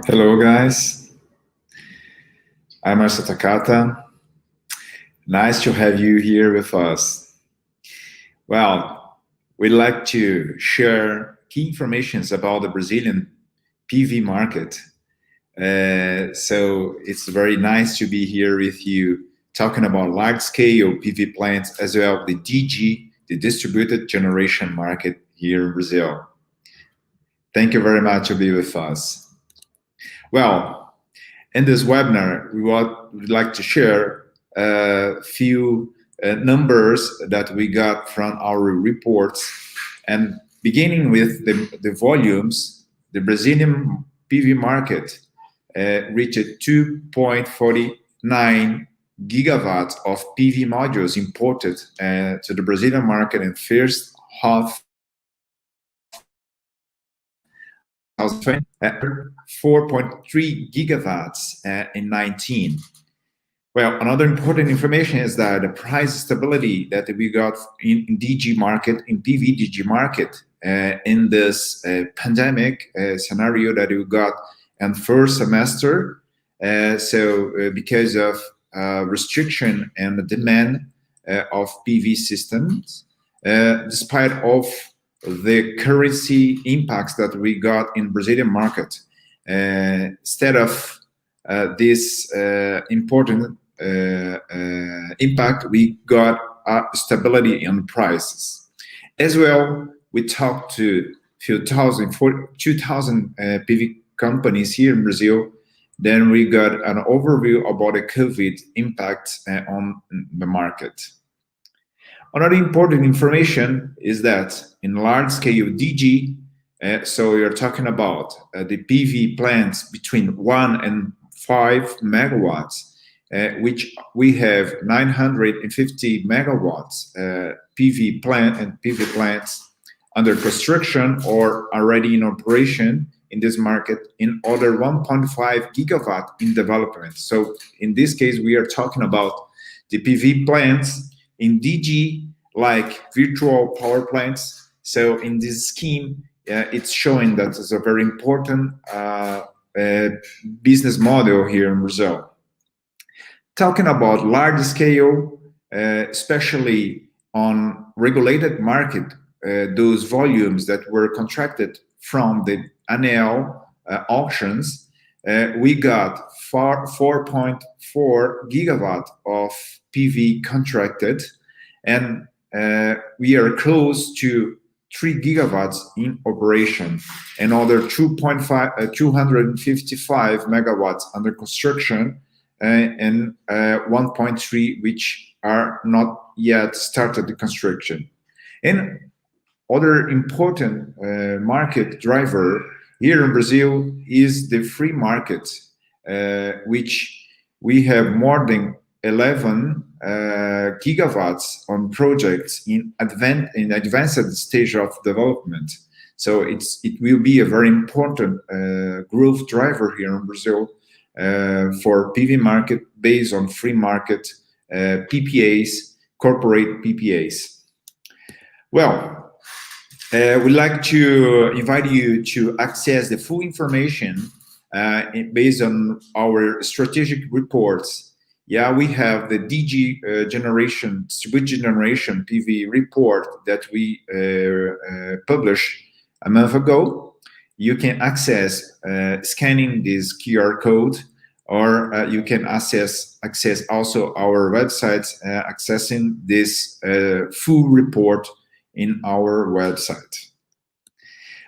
Hello, guys. I'm Marcio Takata. Nice to have you here with us. Well, we'd like to share key informations about the Brazilian PV market. So it's very nice to be here with you talking about large-scale PV plants as well the DG, the distributed generation market here in Brazil. Thank you very much to be with us. Well, in this webinar, we would like to share a few numbers that we got from our reports. And beginning with the volumes, the Brazilian PV market reached 2.49 gigawatts of PV modules imported to the Brazilian market in first half 2020, 4.3 gigawatts in 19. Well, another important information is that the price stability that we got in DG market, in PV DG market, in this pandemic scenario that we got in first semester. Because of restriction and the demand of PV systems, despite of the currency impacts that we got in Brazilian market, instead of this important impact, we got stability in prices. As well, we talked to 2,000 PV companies here in Brazil. Then we got an overview about the COVID impact on the market. Another important information is that in large-scale DG, so we are talking about the PV plants between 1 and 5 megawatts, which we have 950 megawatts PV plants under construction or already in operation in this market, in other 1.5 gigawatt in development. So in this case, we are talking about the PV plants in DG, like virtual power plants. So in this scheme, it's showing that it's a very important business model here in Brazil. Talking about large scale, especially on regulated market, those volumes that were contracted from the ANEEL auctions, we got 4.4 gigawatt of PV contracted, and we are close to 3 gigawatts in operation, another 255 megawatts under construction, and 1.3 which are not yet started the construction. And other important market driver here in Brazil is the free market, which we have more than 11 gigawatts on projects in advanced stage of development. So it will be a very important growth driver here in Brazil for PV market based on free market PPAs, corporate PPAs. Well, we'd like to invite you to access the full information based on our strategic reports. Yeah, we have the DG distributed generation PV report that we published a month ago. You can access scanning this QR code, or you can access also our website, accessing this full report in our website.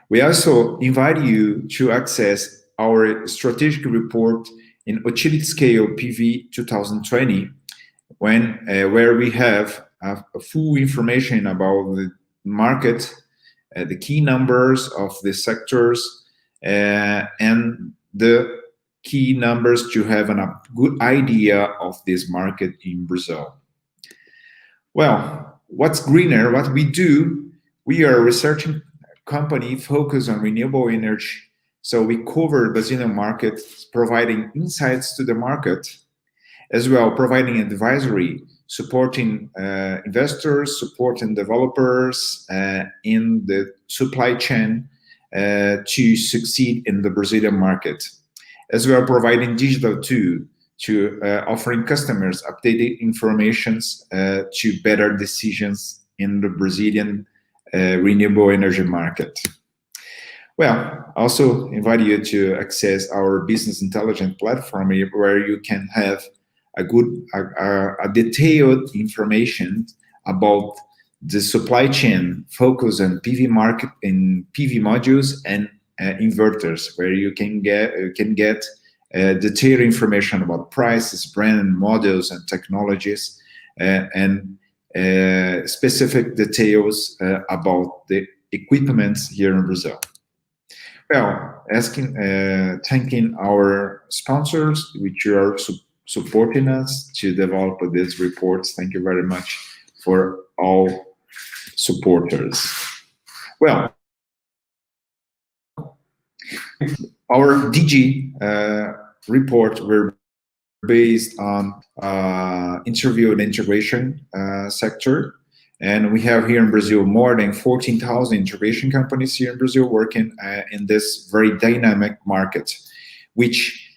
We also invite you to access our strategic report in utility scale PV 2020, where we have full information about the market, the key numbers of the sectors, and the key numbers to have a good idea of this market in Brazil. Well, what's greener? What we do, we are a researching company focused on renewable energy. So we cover the Brazilian market, providing insights to the market, as well providing advisory, supporting investors, supporting developers in the supply chain, to succeed in the Brazilian market, as well providing digital too to offering customers updated informations to better decisions in the Brazilian renewable energy market. Well, also invite you to access our business intelligence platform where you can have a detailed information about the supply chain focus on PV market in PV modules and inverters, where you can get detailed information about prices, brand, models, and technologies, and specific details about the equipment here in Brazil. Well, thanking our sponsors, which are supporting us to develop these reports. Thank you very much for all supporters. Well, our DG report were based on interview and integration sector. And we have here in Brazil more than 14,000 integration companies here in Brazil working in this very dynamic market, which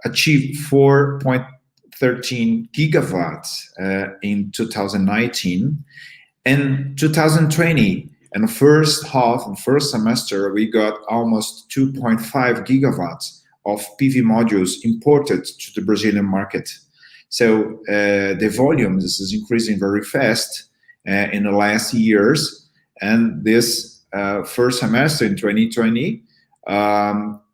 achieved 4.13 gigawatts in 2019. In 2020, in the first half and first semester, we got almost 2.5 gigawatts of PV modules imported to the Brazilian market. So the volume, this is increasing very fast in the last years, and this first semester in 2020,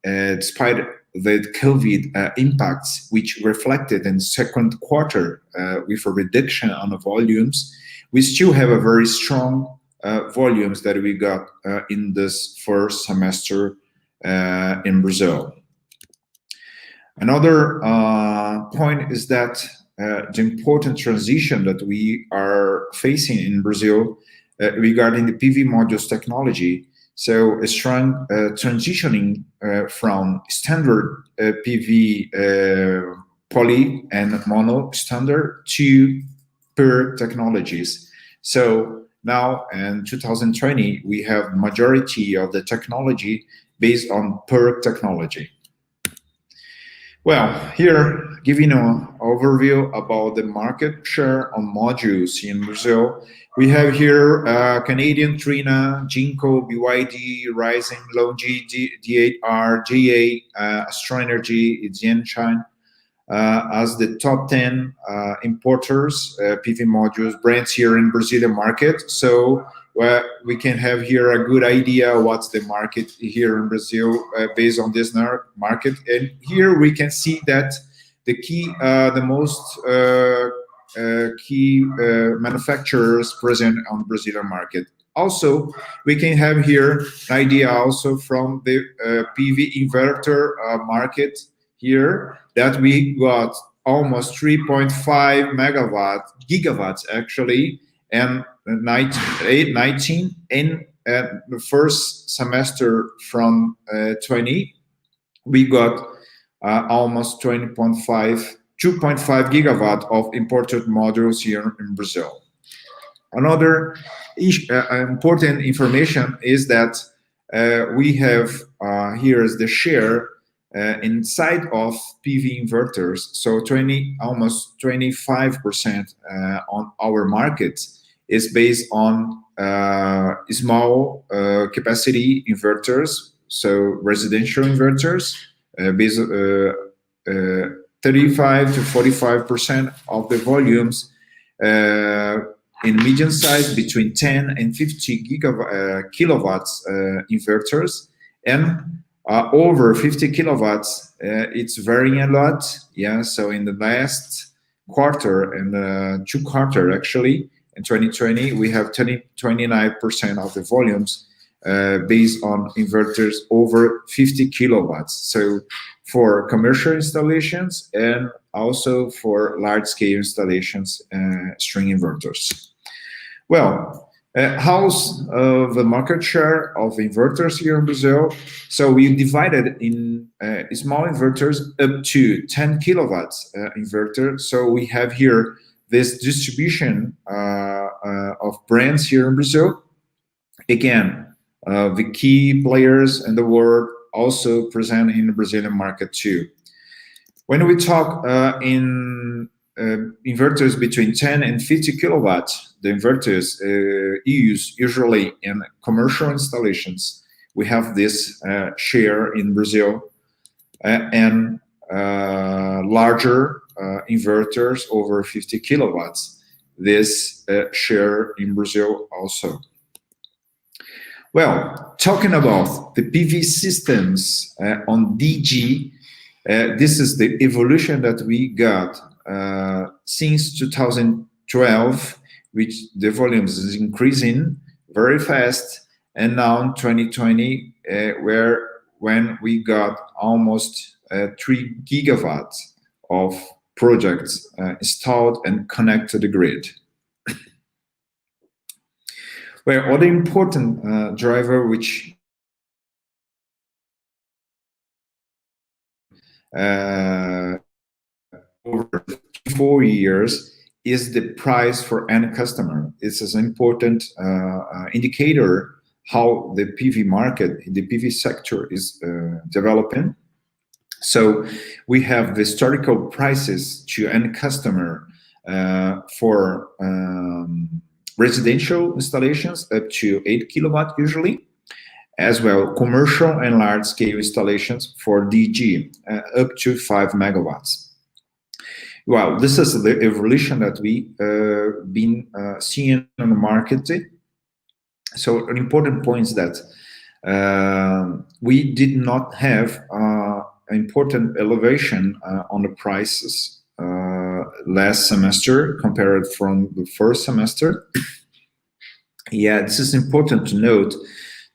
despite the COVID impacts, which reflected in second quarter with a reduction on the volumes, we still have a very strong volumes that we got in this first semester in Brazil. Another point is that the important transition that we are facing in Brazil regarding the PV modules technology. So a strong transitioning from standard PV poly and mono standard to PERC technologies. So now in 2020, we have majority of the technology based on PERC technology. Well, here, giving an overview about the market share on modules in Brazil. We have here Canadian Trina, Jinko, BYD, Rising, Longi, D8R, GA, Astro Energy, Jianshan as the top 10 importers, PV modules brands here in Brazilian market. So we can have here a good idea what's the market here in Brazil based on this market. And here we can see that the key, the most key manufacturers present on the Brazilian market. Also, we can have here an idea also from the PV inverter market here that we got almost 3.5 gigawatts actually, and 19 in the first semester from 20, we got almost 2.5 gigawatt of imported modules here in Brazil. Another important information is that we have here is the share inside of PV inverters. So almost 25% on our market is based on small capacity inverters, so residential inverters, based 35 to 45% of the volumes in medium size between 10 and 50 kilowatts inverters, and over 50 kilowatts, it's varying a lot. Yeah, so in the last quarter and 2 quarters actually, in 2020, we have 29% of the volumes based on inverters over 50 kilowatts. So for commercial installations and also for large-scale installations, string inverters. Well, how's the market share of inverters here in Brazil? So we divided in small inverters up to 10 kilowatts inverter. So we have here this distribution of brands here in Brazil. Again, The key players in the world also present in the Brazilian market too. When we talk in inverters between 10 and 50 kilowatts, the inverters used usually in commercial installations. We have this share in Brazil, and larger inverters over 50 kilowatts. This share in Brazil also. Well, talking about the PV systems on DG, this is the evolution that we got since 2012, which the volumes is increasing very fast, and now in 2020, when we got almost 3 gigawatts of projects installed and connected to the grid. Well, other important driver which over 4 years is the price for end customer. This is an important indicator how the PV market, the PV sector is developing. So we have the historical prices to end customer for residential installations up to 8 kilowatt usually, as well commercial and large scale installations for DG up to 5 megawatts. Well, this is the evolution that we been seeing on the market. So an important point is that we did not have important elevation on the prices last semester compared from the first semester. Yeah, this is important to note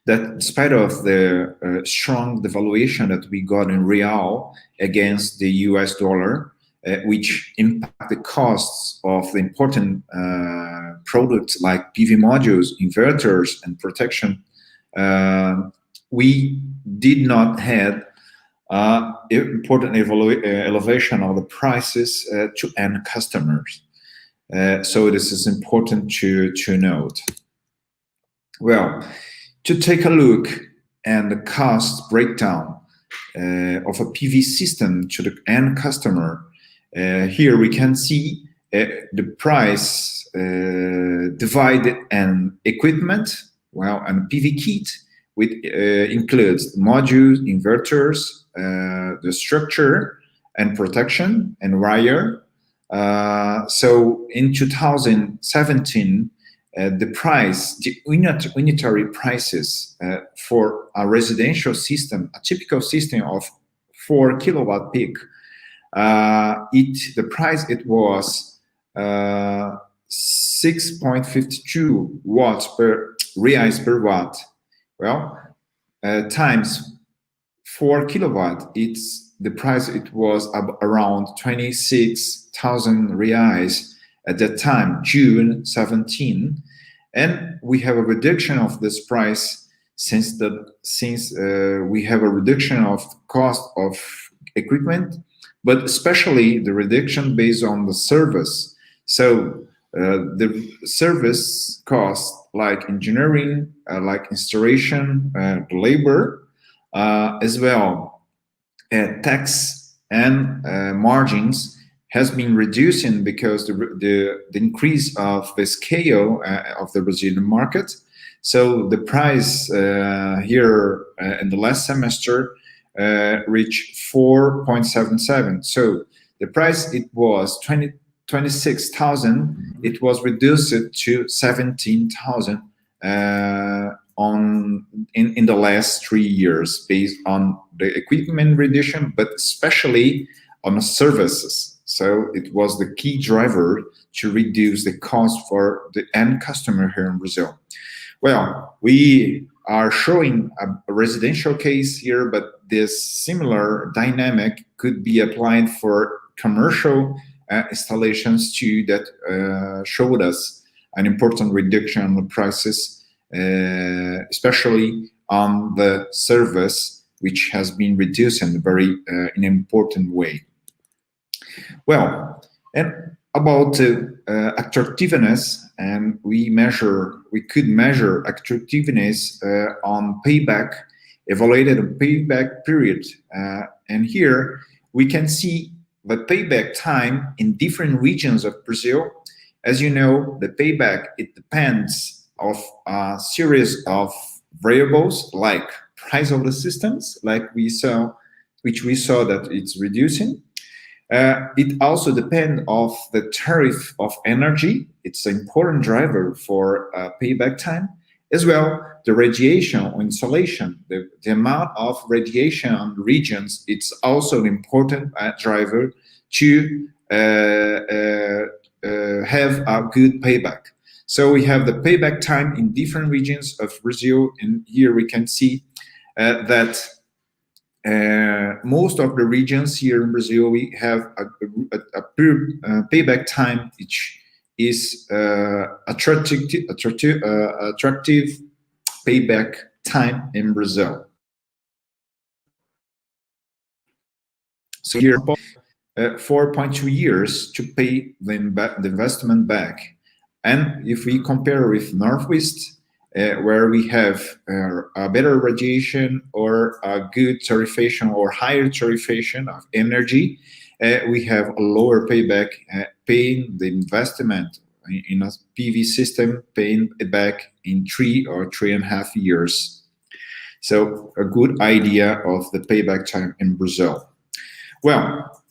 that in spite of the strong devaluation that we got in real against the US dollar, which impact the costs of the important products like PV modules, inverters, and protection, we did not have important elevation of the prices to end customers. So this is important to note. Well, to take a look at the cost breakdown of a PV system to the end customer, here we can see the price divided in equipment, well, and PV kit, which includes modules, inverters, the structure and protection and wire. So in 2017, the price, the unitary prices for a residential system, a typical system of 4 kilowatt peak, the price it was 6.52 watts per reais per watt. Well, times 4 kilowatt, the price it was around 26,000 reais at that time, June 17, and we have a reduction of this price since we have a reduction of cost of equipment, but especially the reduction based on the service. So the service cost, like engineering, like installation, labor, as well, tax and margins has been reducing because the increase of the scale of the Brazilian market. So the price here in the last semester reached 4.77. So the price it was 26,000. It was reduced to 17,000 in the last 3 years based on the equipment reduction, but especially on the services. So it was the key driver to reduce the cost for the end customer here in Brazil. Well, we are showing a residential case here, but this similar dynamic could be applied for commercial installations too, that showed us an important reduction on the prices, especially on the service, which has been reduced in a very in an important way. Well, and About attractiveness, and we could measure attractiveness on payback, evaluated on payback period, and here we can see the payback time in different regions of Brazil. As you know, the payback, it depends of a series of variables like price of the systems, like we saw, which we saw that it's reducing. It also depends of the tariff of energy. It's an important driver for payback time. As well, the radiation or insolation, the amount of radiation on regions, it's also an important driver to have a good payback. So we have the payback time in different regions of Brazil, and here we can see that most of the regions here in Brazil, we have a payback time which is attractive payback time in Brazil. So here, 4.2 years to pay the investment back. And if we compare with Northwest, where we have a better radiation or a good tarifation or higher tarifation of energy, we have a lower payback, paying the investment in a PV system, paying it back in 3 or 3.5 years. So a good idea of the payback time in Brazil. Well,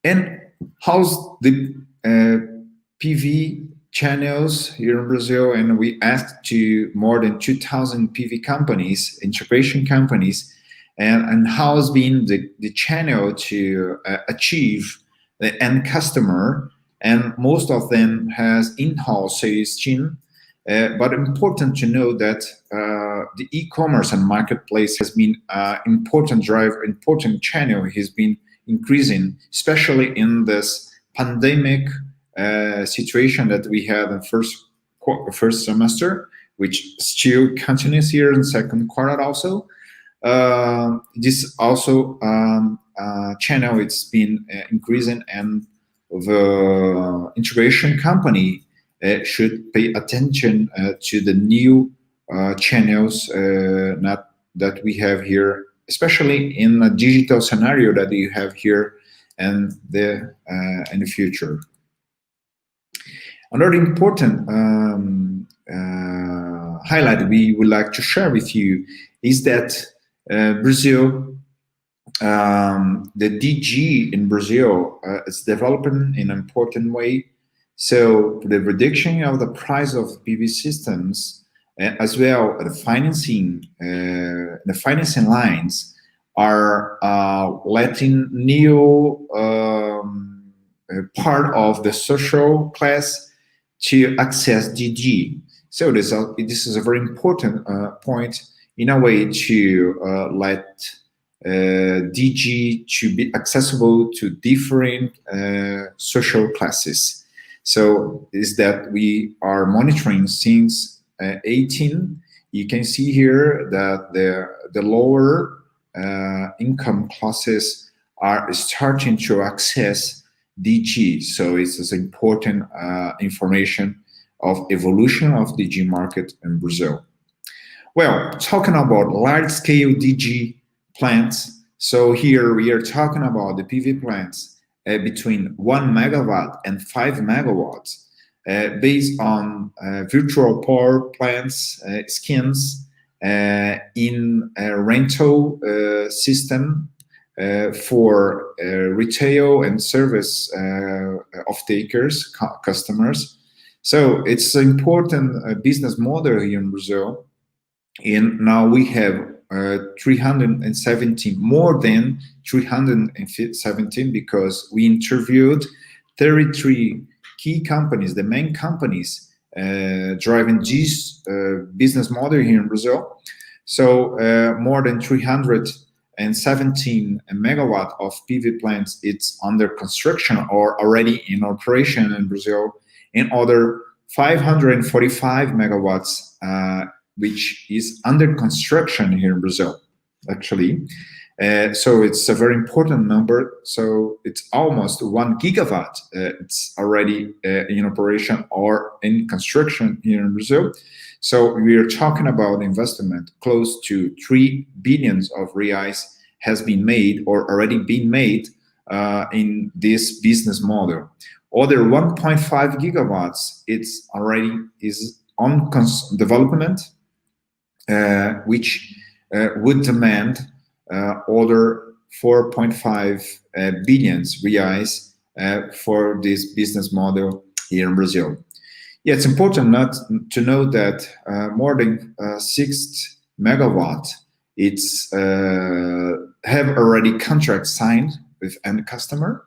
and how's the PV channels here in Brazil? And we asked to more than 2,000 PV companies, integration companies, and how's been the channel to achieve the end customer. And most of them has in-house sales team. But important to know that the e-commerce and marketplace has been important driver, important channel has been increasing, especially in this pandemic situation that we had in first semester, which still continues here in second quarter also. This also channel, it's been increasing, and the integration company should pay attention to the new channels that we have here, especially in a digital scenario that you have here and in the future. Another important highlight we would like to share with you is that Brazil, the DG in Brazil is developing in an important way. So the reduction of the price of PV systems, as well the financing lines are letting new part of the social class to access DG. So this is a very important point in a way to let DG to be accessible to different social classes. So is that we are monitoring since 18. You can see here that the lower income classes are starting to access DG. So it's important information of evolution of DG market in Brazil. Well, talking about large-scale DG plants. So here we are talking about the PV plants between 1 megawatt and 5 megawatts, based on virtual power plants schemes in a rental system for retail and service off-takers, customers. So it's an important business model here in Brazil. And now we have 317, more than 317, because we interviewed 33 key companies, the main companies driving this business model here in Brazil. So more than 317 megawatt of PV plants, it's under construction or already in operation in Brazil, and other 545 megawatts which is under construction here in Brazil, actually. So it's a very important number. So it's almost 1 gigawatt. It's already in operation or in construction here in Brazil. So we are talking about investment close to 3 billions of reais has been made or already been made in this business model. Other 1.5 gigawatts, it's already is on development, which would demand other 4.5 billions reais for this business model here in Brazil. Yeah, it's important not to know that more than 6 megawatt it's have already contract signed with end customer,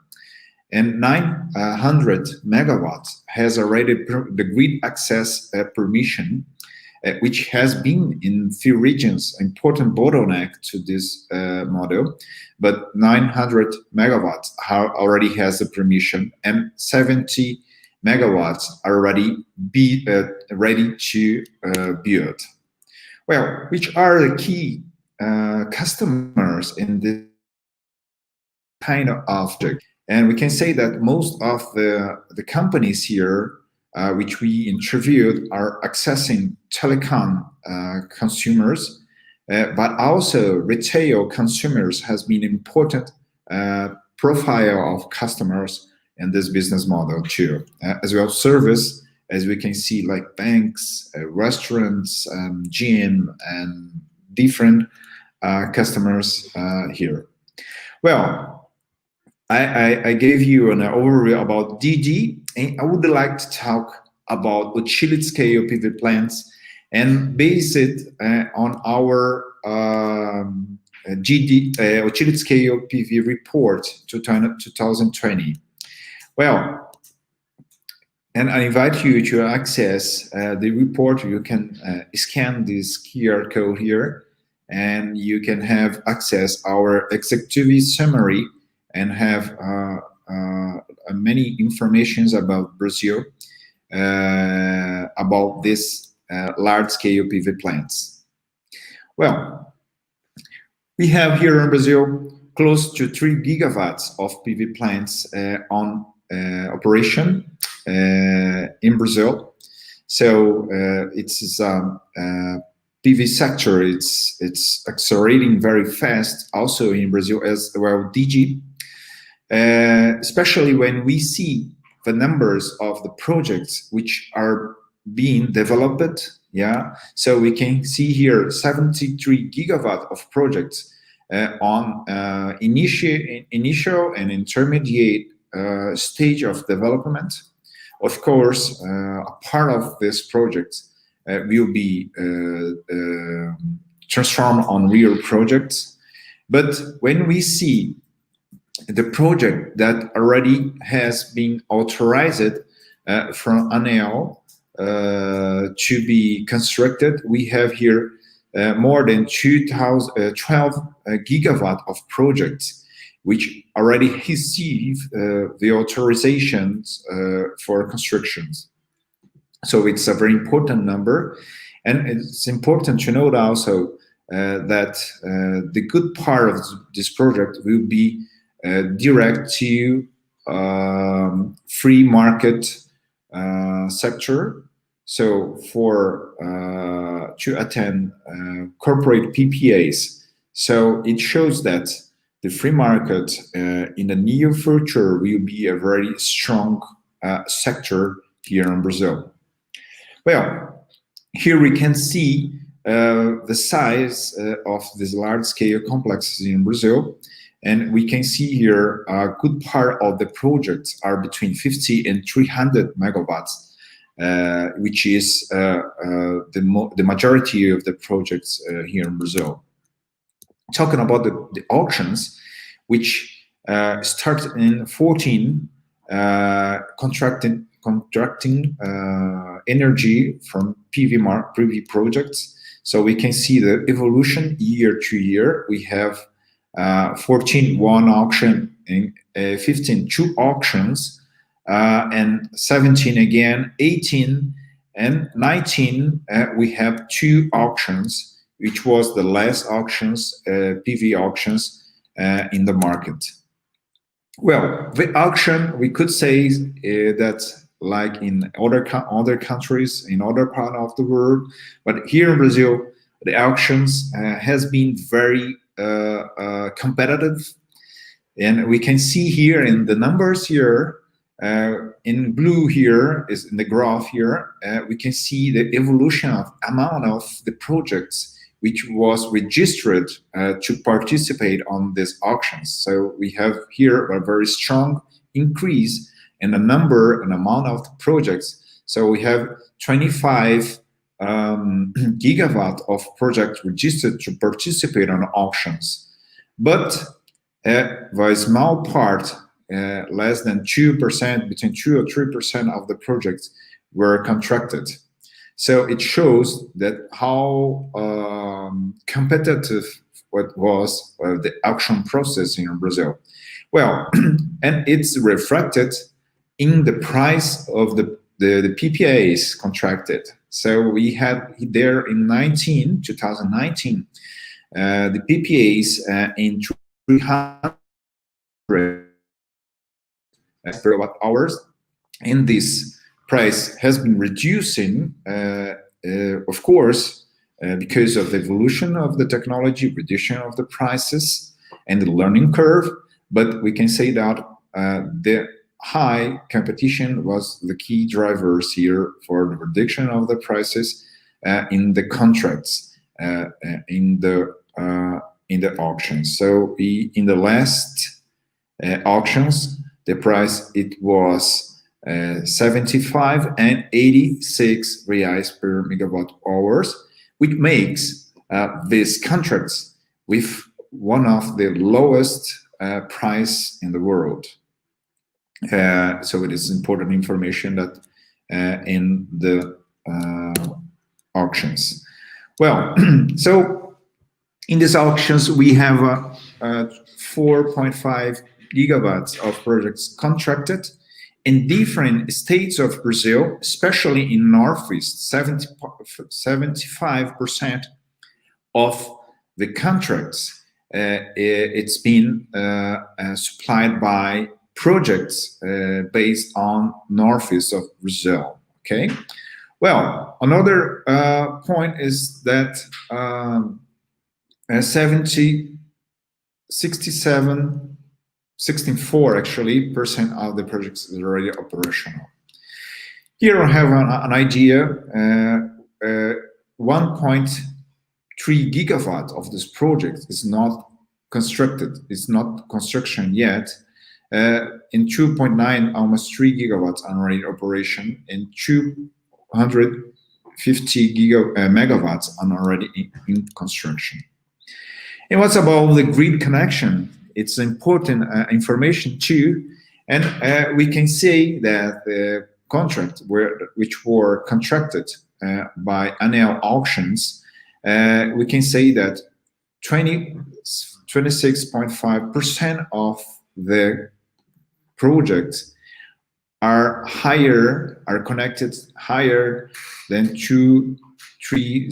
and 900 megawatts has already the grid access permission, which has been in few regions important bottleneck to this model, but 900 megawatts already has the permission, and 70 megawatts are already ready to build. Well, which are the key customers in this kind of object? And we can say that most of the companies here which we interviewed are accessing telecom consumers, but also retail consumers has been important profile of customers in this business model too. As well, service, as we can see, like banks, restaurants, gym, and different customers here. Well, I gave you an overview about DG, and I would like to talk about utility scale PV plants and base it on our utility scale PV report 2020. Well, and I invite you to access the report. You can scan this QR code here, and you can have access our executive summary and have many informations about Brazil, about this large-scale PV plants. Well, we have here in Brazil close to 3 gigawatts of PV plants on operation in Brazil. So it's PV sector. It's accelerating very fast, also in Brazil as well. DG. Especially when we see the numbers of the projects which are being developed, yeah. So we can see here 73 gigawatt of projects on initial and intermediate stage of development. Of course, a part of this project will be transformed on real projects. But when we see the project that already has been authorized from ANEEL to be constructed, we have here more than 12 gigawatt of projects which already receive the authorizations for constructions. So it's a very important number, and it's important to note also that the good part of this project will be direct to free market sector. So for to attend corporate PPAs. So it shows that the free market in the near future will be a very strong sector here in Brazil. Well, here we can see the size of these large-scale complexes in Brazil. And we can see here a good part of the projects are between 50 and 300 megawatts, which is the majority of the projects here in Brazil. Talking about the auctions, which started in 14, contracting energy from PV projects. So we can see the evolution year to year. We have 14 one auction, and 15 two auctions, and 17 again, 18 and 19 we have two auctions, which was the last auctions, PV auctions in the market. Well, the auction, we could say that like in other countries, in other part of the world, but here in Brazil, the auctions has been very competitive, and we can see here in the numbers here, in blue here is in the graph here, we can see the evolution of amount of the projects which was registered to participate on these auctions. So we have here a very strong increase in the number and amount of the projects. So we have 25 gigawatt of projects registered to participate on auctions. But a small part, less than 2%, between 2 or 3% of the projects were contracted. So it shows that how competitive what was the auction process in Brazil. Well, and it's reflected in the price of the PPAs contracted. So we had there in 2019, the PPAs in 300 per hours, and this price has been reducing, of course, because of the evolution of the technology, reduction of the prices, and the learning curve. But we can say that the high competition was the key drivers here for the reduction of the prices in the contracts, in the auctions. So in the last auctions, the price it was 75 and 86 reais per megawatt hours, which makes these contracts with one of the lowest price in the world. So it is important information that in the auctions. Well, so in these auctions we have 4.5 gigawatts of projects contracted in different states of Brazil, especially in Northeast. 75% of the contracts it's been supplied by projects based on Northeast of Brazil. Okay. Well, another point is that 64 actually percent of the projects is already operational. Here I have an idea. 1.3 gigawatt of this project is not constructed. It's not construction yet. In 2.9, almost 3 gigawatts are already in operation, and 250 megawatts are already in construction. And what's about the grid connection? It's important information too, and we can say that the contract which were contracted by annual auctions, we can say that 26.5% of the projects are connected higher than 230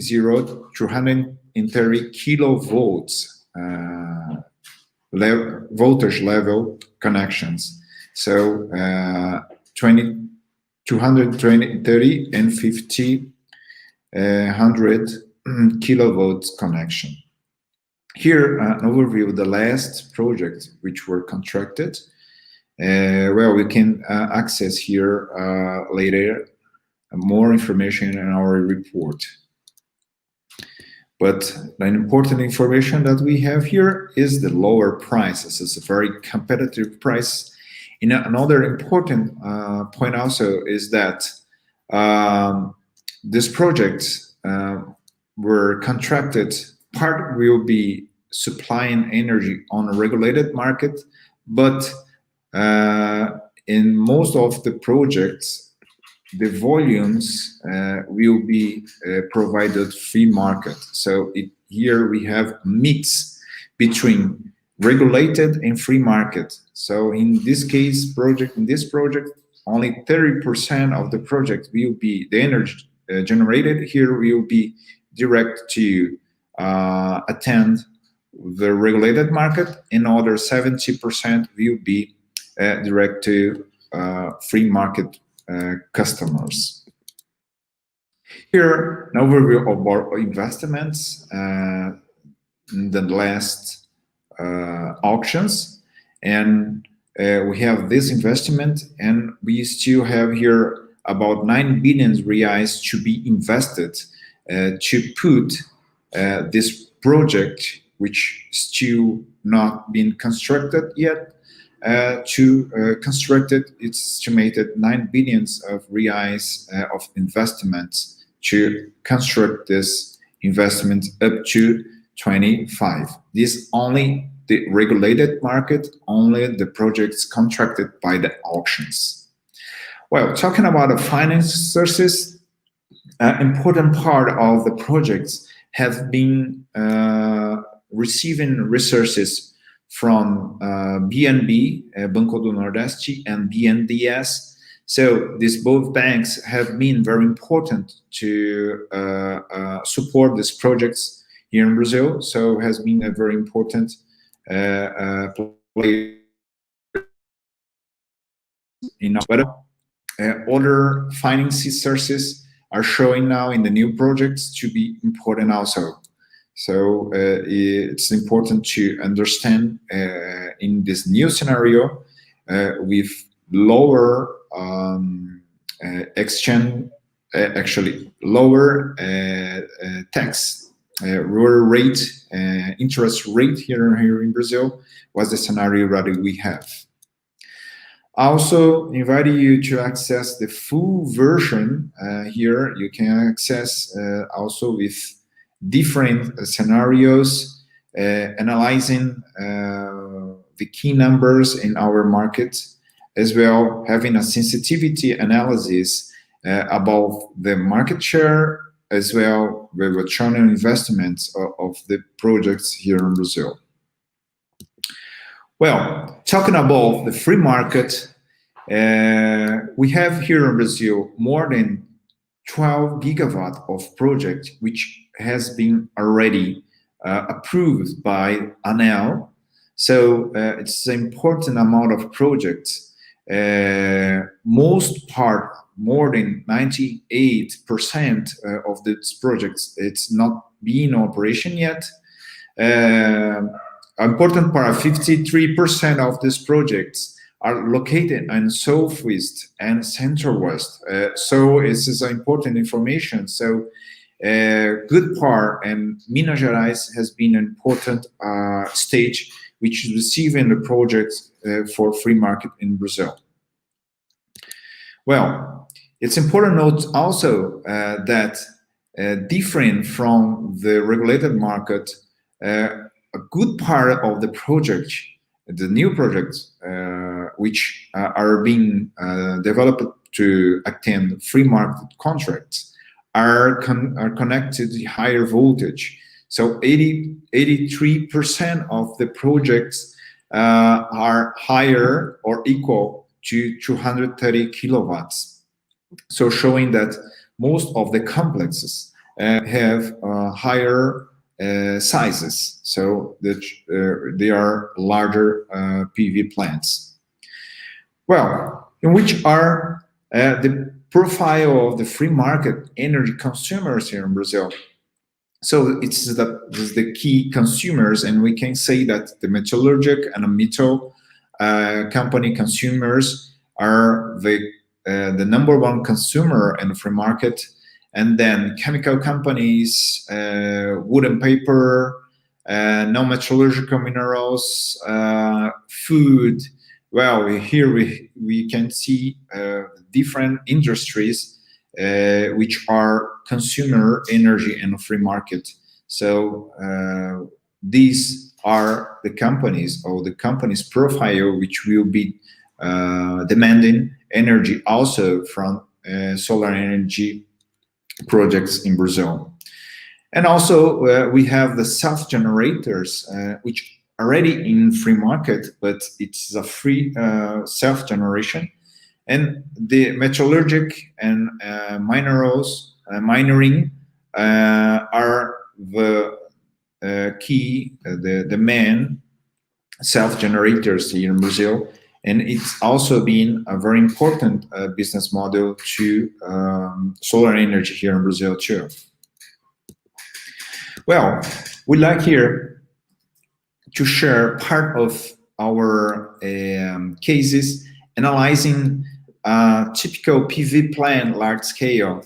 kilovolts voltage level connections. So 230 and 100 kilovolts connection. Here, an overview of the last project which were contracted. Well, we can access here later more information in our report. But the important information that we have here is the lower prices. It's a very competitive price. And another important point also is that these projects were contracted. Part will be supplying energy on a regulated market, but in most of the projects, the volumes will be provided free market. So here we have a mix between regulated and free market. So in this case, in this project, only 30% of the project will be the energy generated here will be direct to attend the regulated market, and other 70% will be direct to free market customers. Here, an overview of our investments in the last auctions, and we have this investment, and we still have here about 9 billion reais to be invested to put this project, which still not been constructed yet, to construct it. It's estimated 9 billion of reais of investments to construct this investment up to 25. This only the regulated market, only the projects contracted by the auctions. Well, talking about the finance sources, important part of the projects have been receiving resources from BNB, Banco do Nordeste, and BNDES. So these both banks have been very important to support these projects here in Brazil. So has been a very important player in other financing sources are showing now in the new projects to be important also. So it's important to understand in this new scenario with lower exchange, actually lower tax rate, interest rate here in Brazil was the scenario that we have. Also invite you to access the full version. Here you can access also with different scenarios, analyzing the key numbers in our market, as well having a sensitivity analysis about the market share, as well the return on investments of the projects here in Brazil. Well, talking about the free market, we have here in Brazil more than 12 gigawatt of project which has been already approved by ANEEL. So it's an important amount of projects. Most part, more than 98% of these projects, it's not being in operation yet. Important part, 53% of these projects are located in southwest and central west. So this is important information. So good part, and Minas Gerais has been an important stage which is receiving the projects for free market in Brazil. Well, it's important to note also that different from the regulated market, a good part of the project, the new projects which are being developed to attend free market contracts are connected to higher voltage. So 83% of the projects are higher or equal to 230 kilowatts. So showing that most of the complexes have higher sizes, so that they are larger PV plants. Well, in which are the profile of the free market energy consumers here in Brazil. So it's the key consumers, and we can say that the metallurgic and the metal company consumers are the number one consumer in the free market. And then chemical companies, wood and paper, non-metallurgical minerals, food. Well, here we can see different industries which are consumer energy in a free market. So these are the companies, or the company's profile, which will be demanding energy also from solar energy projects in Brazil. And also we have the self-generators, which already in free market, but it's a free self-generation. And the metallurgic and minerals, mining are the the main self-generators here in Brazil, and it's also been a very important business model to solar energy here in Brazil too. Well, we like here to share part of our cases analyzing typical PV plant large scale.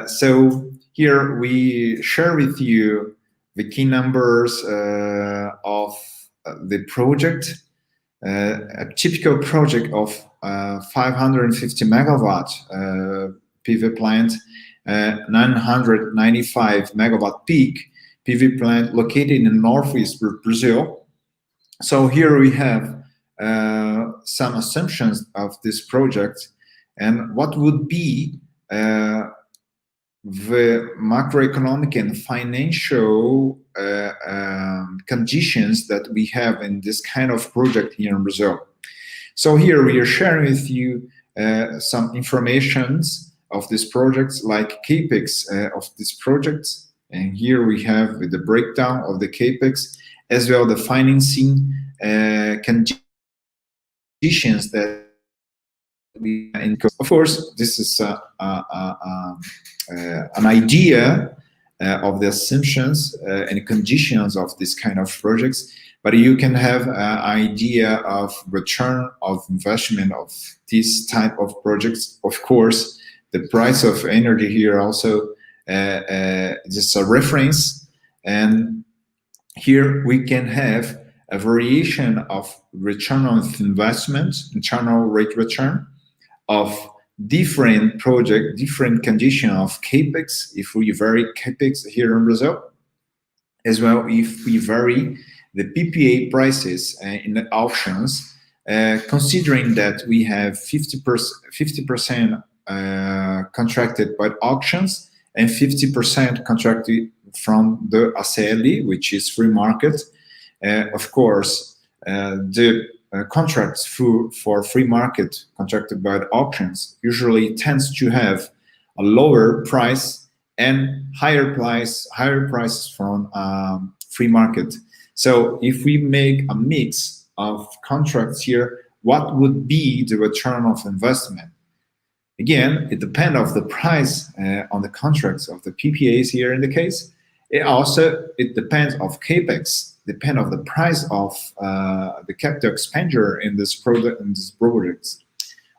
So here we share with you the key numbers of the project. A typical project of 550 megawatt PV plant, 995 megawatt peak PV plant located in northeast Brazil. So here we have some assumptions of this project and what would be the macroeconomic and financial conditions that we have in this kind of project here in Brazil. So here we are sharing with you some informations of these projects, like capex of these projects, and here we have the breakdown of the capex as well the financing conditions that we in. Of course, this is an idea of the assumptions and conditions of this kind of projects, but you can have an idea of return of investment of this type of projects. Of course, the price of energy here also just a reference, and here we can have a variation of return on investment, internal rate return of different project, different condition of capex, if we vary capex here in Brazil, as well if we vary the PPA prices in the auctions, considering that we have 50% contracted by auctions and 50% contracted from the ACL, which is free market. Of course, the contracts for free market contracted by the auctions usually tends to have a lower price and higher prices from free market. So if we make a mix of contracts here, what would be the return of investment? Again, it depends on the price on the contracts of the PPAs here in the case. It depends of capex, depend on the price of the capital expenditure in this product in these projects.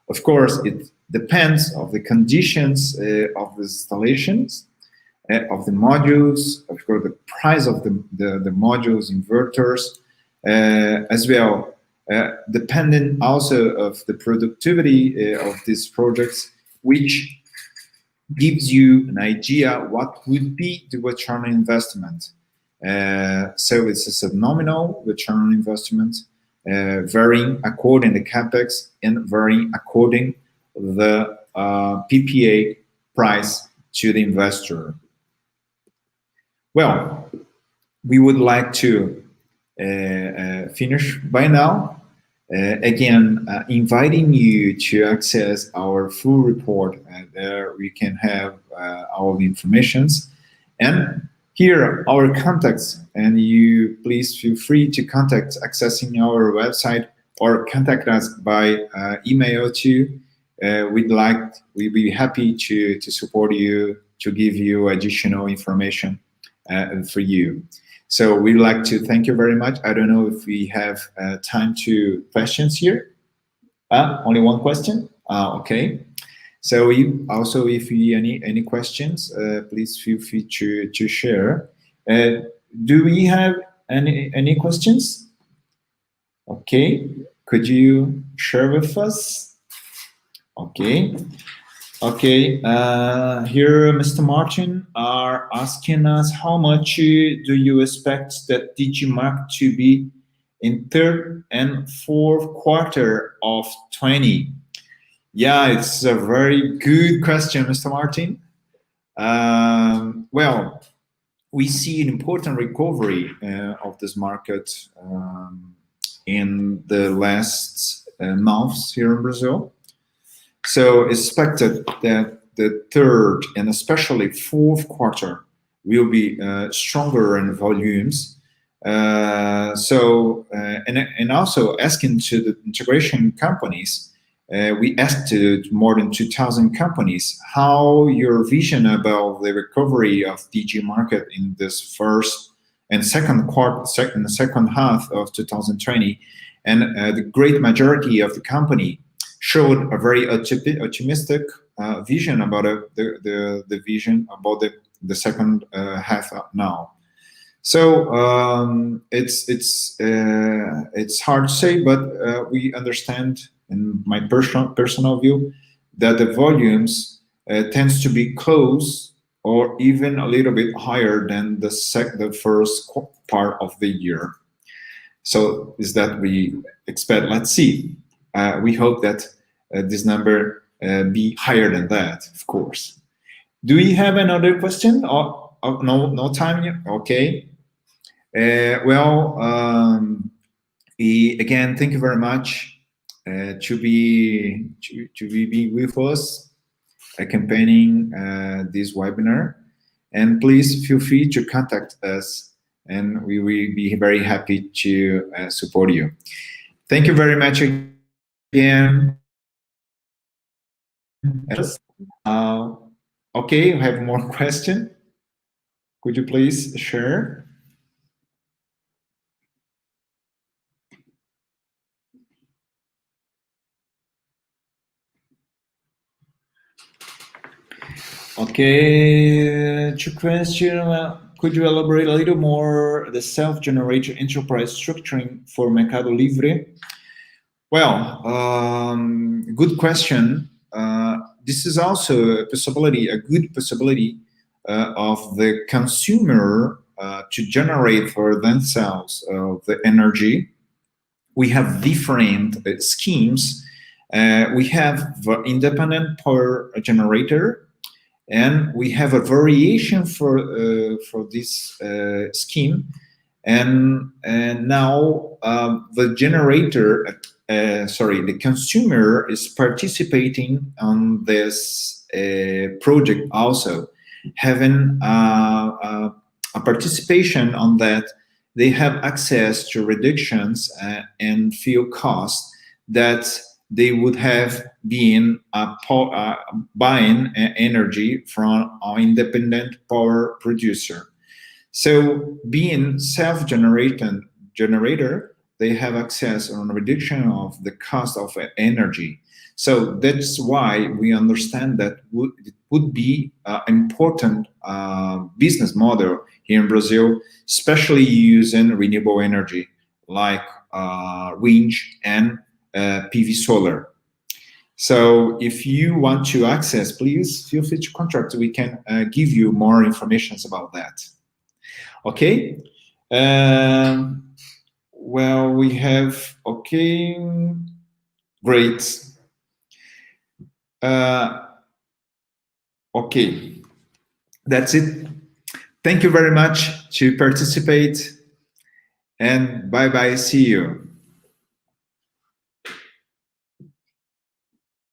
Of course, it depends of the conditions of the installations, of the modules, of course, the price of the modules, inverters, as well. Dependent also of the productivity of these projects, which gives you an idea what would be the return on investment. So it's a nominal return on investment, varying according the capex and varying according the PPA price to the investor. Well, we would like to finish by now. Again, inviting you to access our full report, and there we can have all the informations. And here are our contacts, and you please feel free to contact accessing our website or contact us by email too. We'd be happy to support you, to give you additional information for you. So we'd like to thank you very much. I don't know if we have time to questions here. Only one question? Okay. So if you any questions, please feel free to share. Do we have any questions? Okay. Could you share with us? Okay. Okay, here Mr. Martin are asking us how much do you expect that DG Mark to be in third and fourth quarter of 20? Yeah, it's a very good question, Mr. Martin. Well, we see an important recovery of this market in the last months here in Brazil. So expected that the third and especially fourth quarter will be stronger in volumes. And also asking to the integration companies, we asked to more than 2,000 companies how your vision about the recovery of DG market in this first and second half of 2020, and the great majority of the company showed a very optimistic vision about the vision about the second half now. So it's hard to say, but we understand, in my personal view, that the volumes tends to be close or even a little bit higher than the first part of the year. So is that we expect? Let's see. We hope that this number be higher than that, of course. Do we have another question? No time yet. Okay. Again, thank you very much to be with us accompanying this webinar, and please feel free to contact us, and we will be very happy to support you. Thank you very much again. Okay, we have more question. Could you please share? Okay, two questions. Could you elaborate a little more the self-generated enterprise structuring for Mercado Livre? Well, good question. This is also a possibility, a good possibility of the consumer to generate for themselves the energy. We have different schemes. We have the independent power generator, and we have a variation for this scheme. And now the generator, the consumer is participating on this project also, having a participation on that. They have access to reductions and fuel costs that they would have been buying energy from an independent power producer. So being self-generated generator, they have access on reduction of the cost of energy. So that's why we understand that it would be an important business model here in Brazil, especially using renewable energy like wind and PV solar. So if you want to access, please feel free to contact. We can give you more information about that. Okay. Well, we have, okay, great. Okay, that's it. Thank you very much to participate, and bye-bye, see you.